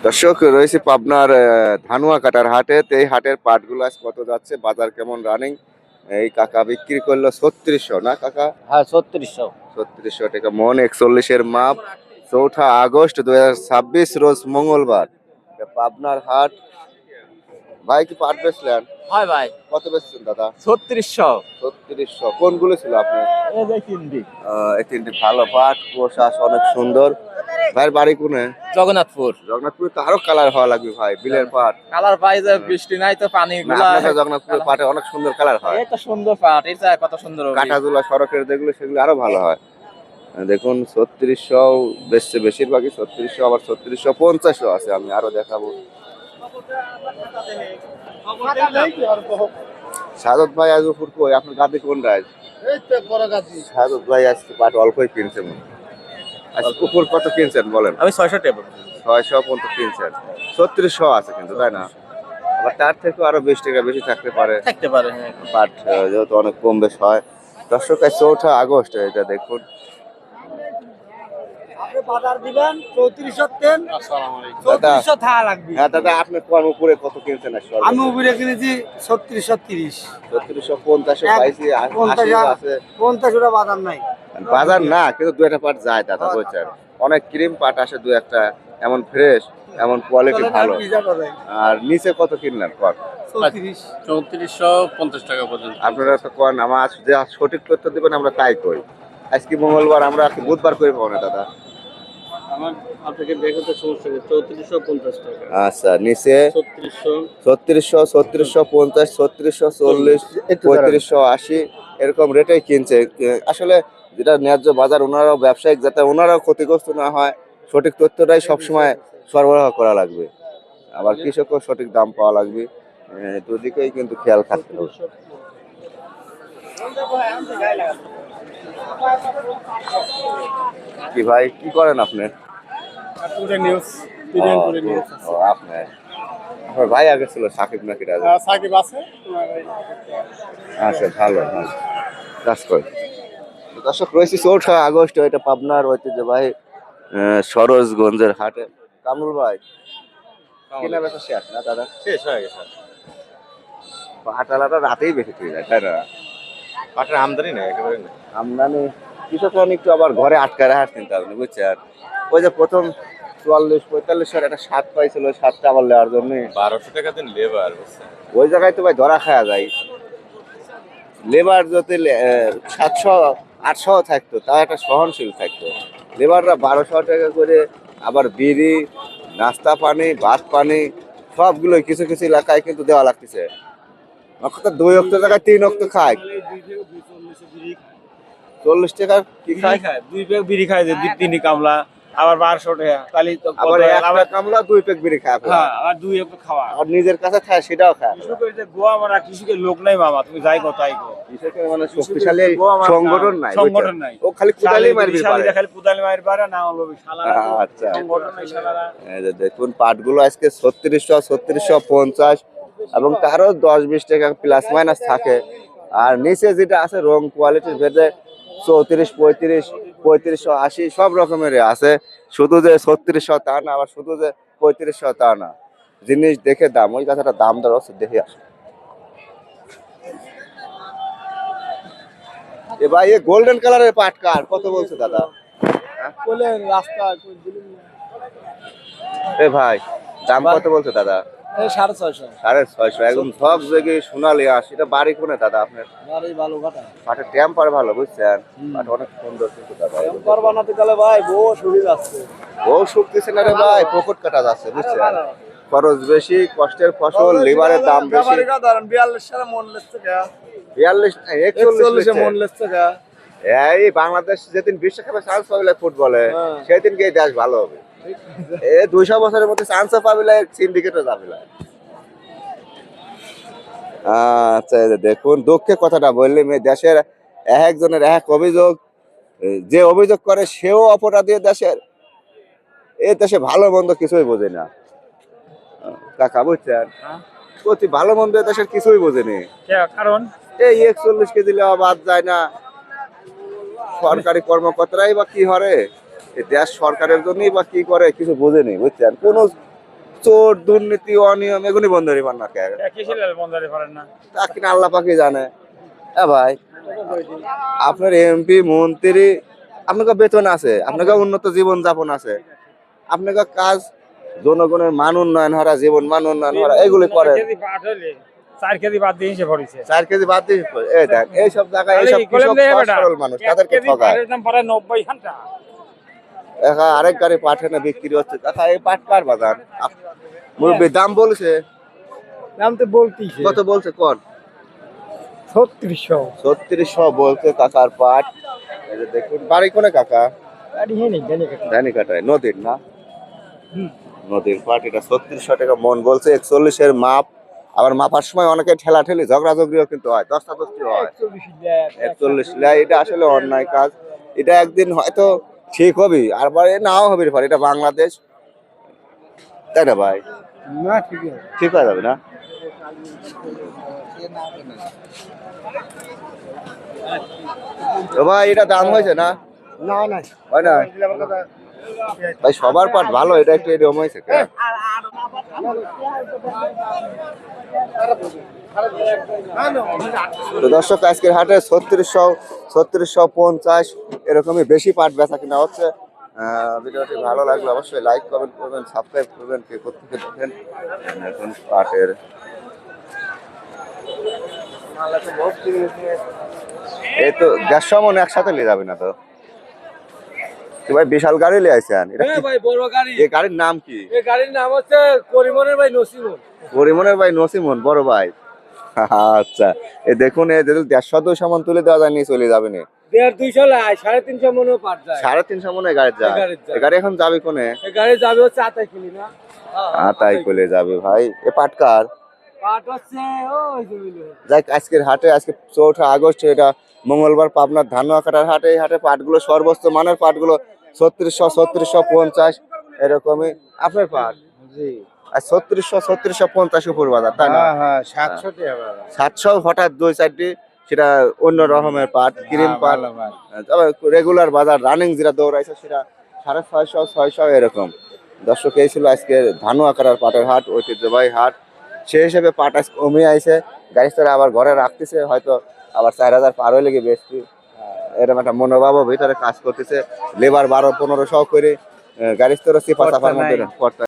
দর্শক রয়েছে পাবনার ধানুয়া কাটার হাটে। এই হাটের পাটগুলো আজ কত যাচ্ছে, বাজার কেমন রানিং? এই কাকা বিক্রি করলো 3600 না কাকা? হ্যাঁ 3600। 3600 টাকা মন, 41-এর মাপ। 4 আগস্ট 2026 রোজ মঙ্গলবার পাবনার হাট। ভাই কি পাট বেচলেন? হয় ভাই, কত বেচছেন দাদা? 3600। 3600 কোনগুলো ছিল আপনার? এই যে তিনটি। এই তিনটি ভালো পাট, প্রশাস অনেক সুন্দর। ভাইয়ের বাড়ি কোনে? জগন্নাথপুর। জগন্নাথপুরে তো আরো কালার হওয়া লাগবে ভাই, বিলের পাট। কালার পাই যে বৃষ্টি নাই তো পানি না, গুলা। আপনাদের জগন্নাথপুরের পাটে অনেক সুন্দর কালার হয়। এটা সুন্দর পাট, এটা কত সুন্দর কাঁটাগুলা সড়কের যেগুলো সেগুলো আরো ভালো হয়। দেখুন 3600 বেচছে বেশিরভাগই 3600, আবার 3650 আছে। আমি আরো দেখাবো। সাদত ভাই আজ উপর কই, আপনার গাদি কোন রাজ? সাদত ভাই আজকে পাট অল্পই কিনছেন। আজকে উপর কত কিনছেন বলেন? আমি 600 টাকা। 600 পর্যন্ত কিনছেন। 3600 আছে কিন্তু, তাই না? আবার তার থেকে আরো 20 টাকা বেশি থাকতে পারে। হ্যাঁ। পাট যেহেতু অনেক কম বেশ হয়। দর্শক আজ 4 আগস্ট, এটা দেখুন। আপনি বাজার দিবেন 3400 দেন। আসসালামু আলাইকুম। 3400 থাকা লাগবে। হ্যাঁ দাদা, আপনি কোন উপরে কত কিনছেন? আমি উপরে কিনেছি 3630। 3650 পাইছি, 80 আছে। 50 টাকা বাজার নাই। বাজার না, কিন্তু দু একটা পাট যায় দাদা, বুঝছেন? অনেক ক্রিম পাট আসে দু একটা, এমন ফ্রেশ, এমন কোয়ালিটি ভালো। আর নিচে কত কিনলেন কর? 3450 টাকা পর্যন্ত। আপনারা তো কোন, আমার যে সঠিক তথ্য দিবেন আমরা তাই কই। আজকে মঙ্গলবার, আমরা বুধবার করে পাবো না দাদা। আমার আপনাকে দেখে তো সমস্যা নেই। 3450 টাকা। আচ্ছা, নিচে 3600, 3650, 3640, 3580 এরকম রেটেই কিনছে। আসলে যেটা ন্যায্য বাজার, ওনারাও ব্যবসায়িক, যাতে ওনারাও ক্ষতিগ্রস্ত না হয়, সঠিক তথ্যটাই সবসময় সরবরাহ করা লাগবে। আবার কৃষকও সঠিক দাম পাওয়া লাগবে। দুদিকেই কিন্তু খেয়াল থাকতে হবে। কি ভাই, কি করেন আপনি? আপনার ভাই আগে ছিল সাকিব নাকি রাজা? সাকিব আছে। আচ্ছা, ভালো ভালো কাজ করে। দর্শক রয়েছে 4 আগস্ট, এটা পাবনার ঐতিহ্যবাহী সরোজগঞ্জের হাটে। কামরুল ভাই, কেনা বেচা শেষ না দাদা? শেষ হয়ে গেছে। পাটালাটা রাতেই বেশি ঠিক যায়, তাই না? পাটের আমদানি নেই, একেবারে নেই আমদানি। কৃষকরা একটু আবার ঘরে আটকায় রাখার চিন্তা ভাবনা, বুঝছেন? ওই যে প্রথম 44-45 একটা সাত পাইছিল, ওই সাতটা আবার নেওয়ার জন্য 1200 টাকা দিন লেবার। ওই জায়গায় তো ভাই ধরা খাওয়া যায়। লেবার যদি 700-800 থাকতো, তাও একটা সহনশীল থাকতো। লেবাররা 1200 টাকা করে, আবার বিড়ি, নাস্তা পানি, ভাত পানি সবগুলোই কিছু কিছু এলাকায় কিন্তু দেওয়া লাগতেছে। 2 অক্ট জায়গায় 3 অক্ট খায়। 40 টাকা কি খায়? 2 প্যাক বিড়ি খায়, যে 2-3 কামলা, আবার 1200 টাকা। তাহলে তো আবার একটা কামলা 2 প্যাক বিড়ি খায়। হ্যাঁ, আর 2 প্যাক খাওয়া। আর নিজের কাছে খায়, সেটাও খায়। কৃষকের যে গোয়া মারা, কৃষকের লোক নাই মামা, তুমি যাই গো তাই গো। কৃষকের মানে শক্তিশালী সংগঠন নাই, সংগঠন নাই। ও খালি কুদালি মারবি পারে। খালি কুদালি মারবি পারে না, হলো শালারা। আচ্ছা, সংগঠন নাই শালারা। এই যে দেখুন পাটগুলো আজকে 3600, 3650 এবং তারও 10-20 টাকা প্লাস মাইনাস থাকে। আর নিচে যেটা আছে রং কোয়ালিটির ভেদে 34, 35, 3580 সব রকমের আছে। শুধু যে 3600 তা না, আবার শুধু যে 3500 তা না। জিনিস দেখে দাম, ওই কথাটা দাম দর হচ্ছে দেখে আসে। এ ভাই, এ গোল্ডেন কালারের পাট কার কত বলছে দাদা? রাস্তা এ ভাই, দাম কত বলছে দাদা? 650। 650 একদম সব জায়গায় সোনালি আঁশ। এটা বাড়ি কোনে দাদা আপনার? বাড়ি ভালো কাটা। পাটের টেম্পার ভালো, বুঝছেন? পাট অনেক সুন্দর কিন্তু দাদা। টেম্পার বানাতে গেলে ভাই বহু শরীর আছে। ও শুকতেছে না রে ভাই, পকেট কাটা যাচ্ছে, বুঝছেন? খরচ বেশি, কষ্টের ফসল, লিভারের দাম বেশি। 42 সালে মন লেছে টাকা। 42 না 41 মন লেছে টাকা। এই বাংলাদেশ যেদিন বিশ্বকাপে চান্স পাবে ফুটবলে, সেদিন গিয়ে দেশ ভালো হবে। 200 বছরের মধ্যে চান্স পাবে, সিন্ডিকেটে যাবে। আচ্ছা, দেখুন দুঃখের কথাটা বললি, দেশের একজনের এক অভিযোগ, যে অভিযোগ করে সেও অপরাধী দেশের। এই দেশে ভালো মন্দ কিছুই বোঝে না কাকা, বুঝছেন? প্রতি ভালো মন্দ দেশের কিছুই বোঝেনি। কারণ এই 41 কেজি লেওয়া বাদ যায় না, সরকারি কর্মকর্তারাই বা কি হরে, এই দেশ সরকারের জন্যই বা কি করে কিছু বোঝেনি বুঝছেন, কোন চোর দুর্নীতি অনিয়ম এগুলি বন্ধ হতে পারে না কে, তা কিনা আল্লাহ পাকি জানে। হ্যাঁ ভাই, আপনার এমপি মন্ত্রী আপনাকে বেতন আছে, আপনাকে উন্নত জীবন যাপন আছে, আপনাকে কাজ জনগণের মান উন্নয়ন হারা, জীবন মান উন্নয়ন হারা এগুলি করে। 4 কেজি বাদ দিয়ে হিসেবে পড়েছে। 4 কেজি বাদ দিয়ে এই দেখ এইসব জায়গায় এইসব কৃষক সহজ সরল মানুষ তাদেরকে ঠকায়। দাম পড়ে 90 ঘন্টা। একা আরেক গাড়ি পাট এনে বিক্রি হচ্ছে, কাকা এই পাট কার বাগান? মুরব্বী দাম বলছে, দাম তো বলতিছে কত বলছে কোন? 3600। 3600 বলছে কাকার পাট। এই যে দেখুন, বাড়ি কোনে কাকা? গাড়ি হেনি দেনে ধানি কাটায় নদীর না, নদীর পাট। এটা 3600 টাকা মন বলছে। 41 এর মাপ, আবার মাপার সময় অনেকে ঠেলা ঠেলি ঝগড়া ঝগড়িও কিন্তু হয়, দস্তাদস্তি হয়। 41 লাই, এটা আসলে অন্যায় কাজ। এটা একদিন হয়তো ঠিক হবে, আর পরে নাও হবে পারে, এটা বাংলাদেশ, তাই না ভাই? না ঠিক আছে। ঠিক হয়ে যাবে না? তো ভাই এটা দাম হয়েছে না? না না হয় না ভাই, সবার পাট ভালো, এটা একটু এরকম হয়েছে কেন? তো দর্শক, আজকের হাটে 3650 এরকমই বেশি পাট বেচা কিনা হচ্ছে। ভিডিওটি ভালো লাগলে অবশ্যই লাইক কমেন্ট করবেন, সাবস্ক্রাইব করবেন, কে কোথা থেকে দেখেন। এখন পাটের এই তো 150 মন একসাথে নিয়ে যাবে না তো? তো ভাই বিশাল গাড়ি নিয়ে আইছেন, এটা কি? ভাই বড় গাড়ি। এই গাড়ির নাম কি? এই গাড়ির নাম হচ্ছে করিমনের ভাই নসিমন। পরিমনের ভাই নসিমন বড় ভাই। আচ্ছা, এই দেখুন, এই যদি 150-200 মন তুলে দেওয়া যায় নিয়ে চলে যাবে না? 1.5 লাই 350 মনও পাট যায়। 350 মনে গাড়ি যায়। এই গাড়ির যায়। এই গাড়ি এখন যাবে কোনে? এই গাড়ি যাবে হচ্ছে আতাই কিলি না। তাই কলে যাবে ভাই। এ পাটকার পাট হচ্ছে ওই যে মিলে। যাক, আজকের হাটে, আজকে 4 আগস্ট, এটা মঙ্গলবার, পাবনার ধানুয়া কাটার হাটে। এই হাটে পাটগুলো সর্বোচ্চ মানের পাটগুলো 3600, 3650 এরকমই আপনার পাট। জি। আর 3600, 3650 উপর বাজার, তাই না? হ্যাঁ 700 টাকা বাবা। 700 হঠাৎ 2-4টি, সেটা অন্য রকমের পাট, ক্রিম পাট। ভালো ভাই। তবে রেগুলার বাজার রানিং যেটা দৌড়াইছে সেটা 650, 600 এরকম। দর্শক, এই ছিল আজকে ধানুয়া কাটার পাটের হাট, ঐতিহ্যবাহী হাট। সেই হিসেবে পাট আজ কমে আইছে, গাড়ি তারা আবার ঘরে রাখতেছে, হয়তো আবার 4000 পার হয়ে লেগে বেশি এরকম একটা মনোভাবও ভিতরে কাজ করতেছে। লেবার 12-1500 করে গাড়ি তোর চিপা চাপার মধ্যে